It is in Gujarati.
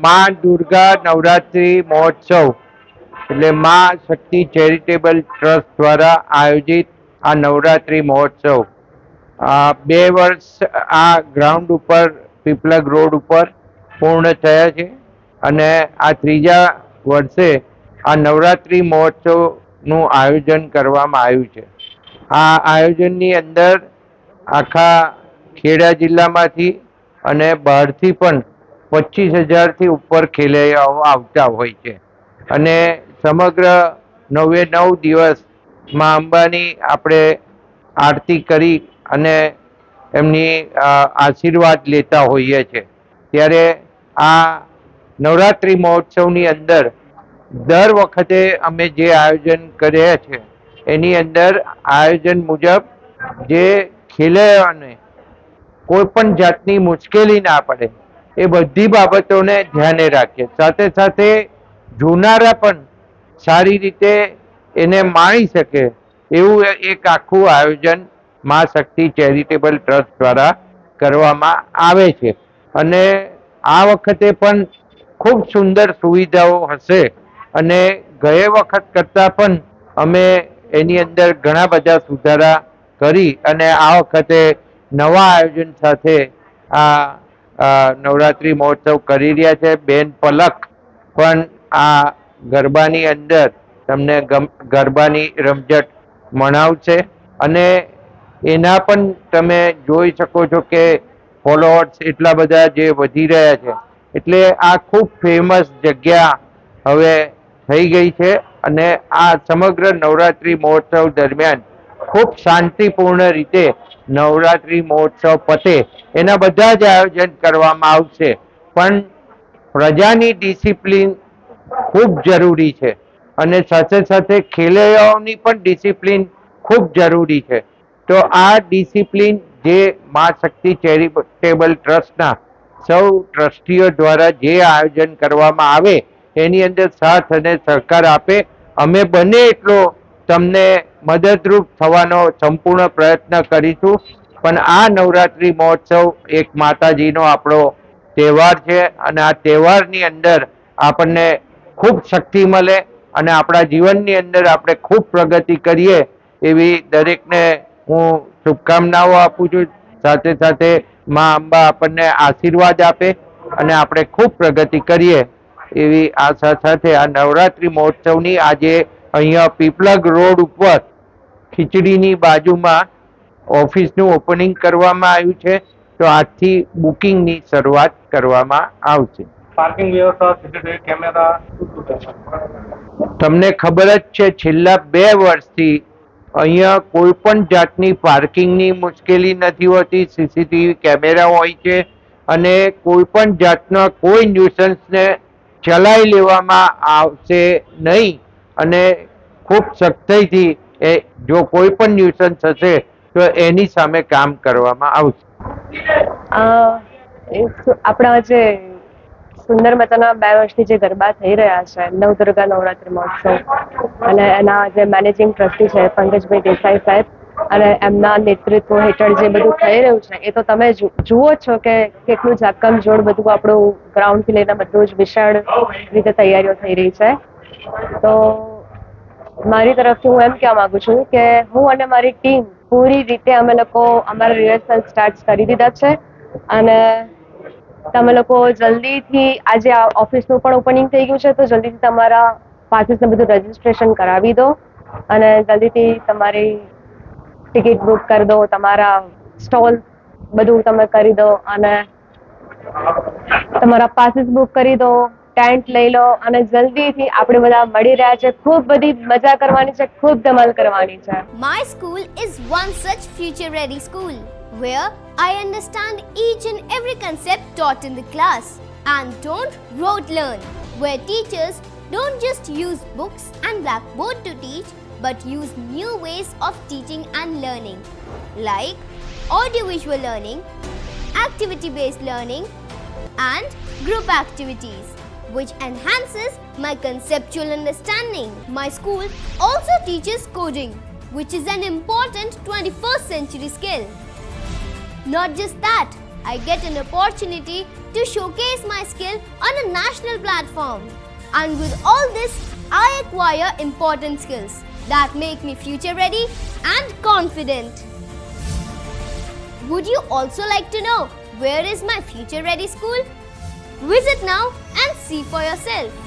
માં દુર્ગા નવરાત્રી મહોત્સવ એટલે માં શક્તિ ચેરિટેબલ ટ્રસ્ટ દ્વારા આયોજિત આ નવરાત્રી મહોત્સવ 2 વર્ષ આ ગ્રાઉન્ડ ઉપર પીપલગ રોડ ઉપર પૂર્ણ થયા છે અને આ ત્રીજા વર્ષે આ નવરાત્રી મહોત્સવનું આયોજન કરવામાં આવ્યું છે. આ આયોજનની અંદર આખા ખેડા જિલ્લામાંથી અને બહારથી પણ 25,000થી ઉપર ખેલૈયાઓ આવતા હોય છે અને સમગ્ર 9 દિવસ માં અંબાની આપણે આરતી કરી અને એમની આશીર્વાદ લેતા હોઈએ છીએ. ત્યારે આ નવરાત્રિ મહોત્સવની અંદર દર વખતે અમે જે આયોજન કર્યા છે એની અંદર આયોજન મુજબ જે ખેલૈયાઓને કોઈ પણ જાતની મુશ્કેલી ના પડે એ બધી બાબતોને ધ્યાને રાખીએ. સાથે સાથે જોનારા પણ સારી રીતે એને માણી શકે એવું એક આખું આયોજન માં શક્તિ ચેરિટેબલ ટ્રસ્ટ દ્વારા કરવામાં આવે છે અને આ વખતે પણ ખૂબ સુંદર સુવિધાઓ હશે અને ગયે વખત કરતાં પણ અમે એની અંદર ઘણા બધા સુધારા કરી અને આ વખતે નવા આયોજન સાથે આ નવરાત્રી મહોત્સવ કરી રહ્યા છે. બેન પલક પણ આ ગરબાની અંદર તમને ગરબાની રમઝટ મનાવશે અને એના પણ તમે જોઈ શકો છો કે ફોલોઅર્સ એટલા બધા જે વધી રહ્યા છે એટલે આ ખૂબ ફેમસ જગ્યા હવે થઈ ગઈ છે અને આ સમગ્ર નવરાત્રી મહોત્સવ દરમિયાન ખૂબ શાંતિપૂર્ણ રીતે નવરાત્રી મહોત્સવ પતે એના બધા જ આયોજન કરવામાં આવશે. પણ પ્રજાની ડિસિપ્લિન ખૂબ જરૂરી છે અને સાથે સાથે ખેલૈયાઓની પણ ડિસિપ્લિન ખૂબ જરૂરી છે. તો આ ડિસિપ્લિન જે માં શક્તિ ચેરિટેબલ ટ્રસ્ટના સૌ ટ્રસ્ટીઓ દ્વારા જે આયોજન કરવામાં આવે એની અંદર સાથ અને સહકાર આપે. અમે બને એટલો તમને મદદરૂપ થવાનો સંપૂર્ણ પ્રયત્ન કરીશું. પણ આ નવરાત્રી મહોત્સવ એક માતાજીનો આપણો તહેવાર છે અને આ તહેવારની અંદર આપણને ખૂબ શક્તિ મળે અને આપણા જીવનની અંદર આપણે ખૂબ પ્રગતિ કરીએ એવી દરેકને હું શુભકામનાઓ આપું છું. સાથે સાથે માં અંબા આપણને આશીર્વાદ આપે અને આપણે ખૂબ પ્રગતિ કરીએ એવી આશા સાથે આ નવરાત્રી મહોત્સવની આજે અહીંયા પીપલગ રોડ ઉપર ખીચડીની બાજુમાં ઓફિસનું ઓપનિંગ કરવામાં આવ્યું છે. તો આજથી બુકિંગની શરૂઆત કરવામાં આવશે. પાર્કિંગ વ્યવસ્થા, સીસીટીવી કેમેરા, તમને ખબર જ છે છેલ્લા 2 વર્ષથી અહીંયા કોઈ પણ જાતની પાર્કિંગની મુશ્કેલી નથી હોતી. સીસીટીવી કેમેરા હોય છે અને કોઈ પણ જાતના કોઈ ન્યુસન્સને ચલાવી લેવામાં આવશે નહીં અને ખૂબ સખ્તાઈથી જો કોઈ પણ ન્યુસન્સ હશે તો એની સામે કામ કરવામાં આવશે. આપણા જે સુંદર મજાના 2 વર્ષથી જે ગરબા થઈ રહ્યા છે નવદુર્ગા નવરાત્રી મહોત્સવ અને એના જે મેનેજિંગ ટ્રસ્ટી છે પંકજભાઈ દેસાઈ સાહેબ અને એમના નેતૃત્વ હેઠળ જે બધું થઈ રહ્યું છે એ તો તમે જુઓ છો કે કેટલું જાકમજોડ બધું આપણું ગ્રાઉન્ડથી લઈને બધું જ વિશાળ રીતે તૈયારીઓ થઈ રહી છે. તો મારી તરફથી હું એમ કહેવા માંગુ છું કે હું અને મારી ટીમ પૂરી રીતે અમે લોકો અમારા રિહર્સલ સ્ટાર્ટ કરી દીધા છે અને તમે લોકો જલ્દીથી આજે ઓફિસનું પણ ઓપનિંગ થઈ ગયું છે તો જલ્દીથી તમારા પાસીસને બધું રજીસ્ટ્રેશન કરાવી દો અને જલ્દીથી તમારી ટિકિટ બુક કરી દો, તમારા સ્ટોલ બધું તમે કરી દો અને તમારા પાસીસ બુક કરી દો, ટેન્ટ લઈ લો અને જલ્દીથી આપણે બધા મળી રહ્યા છે. ખૂબ બધી મજા કરવાની છે, ખૂબ ધમાલ કરવાની છે. My school is one such future ready school where I understand each and every concept taught in the class and don't rote learn, where teachers don't just use books and blackboard to teach but use new ways of teaching and learning like audiovisual learning, activity based learning and group activities which enhances my conceptual understanding. My school also teaches coding, which is an important 21st century skill. Not just that, I get an opportunity to showcase my skill on a national platform. And with all this, I acquire important skills that make me future ready and confident. Would you also like to know where is my future ready school? Visit now and see for yourself.